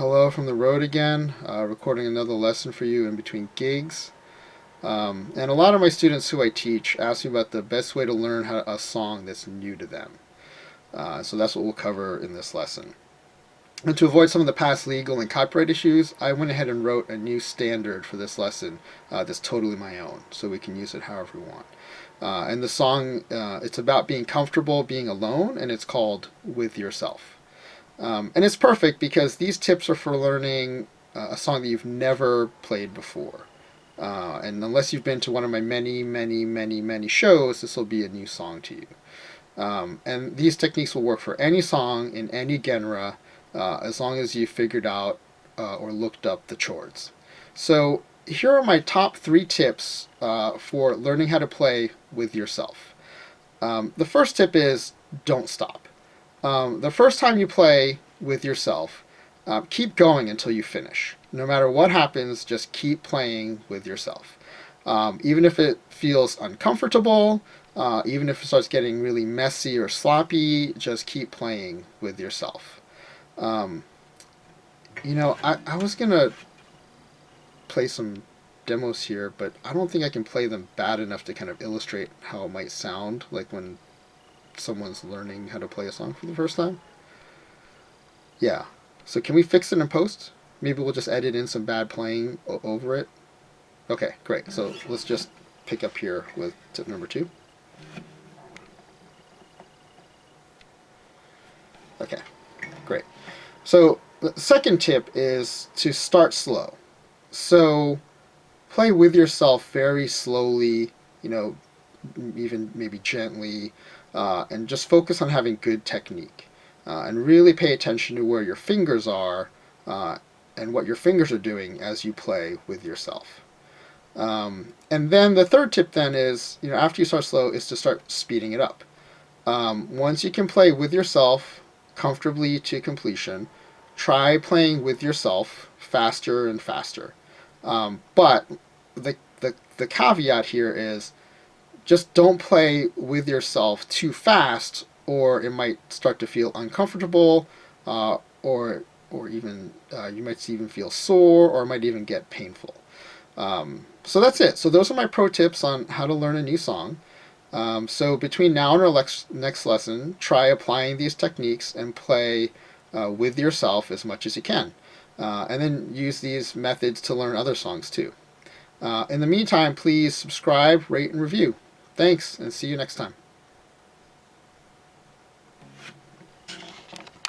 Hello from the road again, recording another lesson for you in between gigs. And a lot of my students who I teach ask me about the best way to learn a song that's new to them. So that's what we'll cover in this lesson. And to avoid some of the past legal and copyright issues, I went ahead and wrote a new standard for this lesson that's totally my own, so we can use it however we want. And the song, it's about being comfortable being alone, and it's called With Yourself. And it's perfect because these tips are for learning a song that you've never played before. And unless you've been to one of my many shows, this will be a new song to you. And these techniques will work for any song in any genre, as long as you figured out or looked up the chords. So here are my top 3 tips for learning how to play with yourself. The first tip is don't stop. The first time you play with yourself, keep going until you finish. No matter what happens, just keep playing with yourself. Even if it feels uncomfortable, even if it starts getting really messy or sloppy, just keep playing with yourself. I was going to play some demos here, but I don't think I can play them bad enough to kind of illustrate how it might sound like when someone's learning how to play a song for the first time. Yeah. So can we fix it in post? Maybe we'll just edit in some bad playing over it. Okay, great. So let's just pick up here with tip number 2. Okay, great. So the second tip is to start slow. So play with yourself very slowly, even maybe gently, and just focus on having good technique. And really pay attention to where your fingers are and what your fingers are doing as you play with yourself. And then the third tip then is, after you start slow, is to start speeding it up. Once you can play with yourself comfortably to completion, try playing with yourself faster and faster. But the caveat here is just don't play with yourself too fast, or it might start to feel uncomfortable, or even you might even feel sore, or it might even get painful. So that's it. So those are my pro tips on how to learn a new song. So between now and our next lesson, try applying these techniques and play with yourself as much as you can. And then use these methods to learn other songs too. In the meantime, please subscribe, rate, and review. Thanks, and see you next time.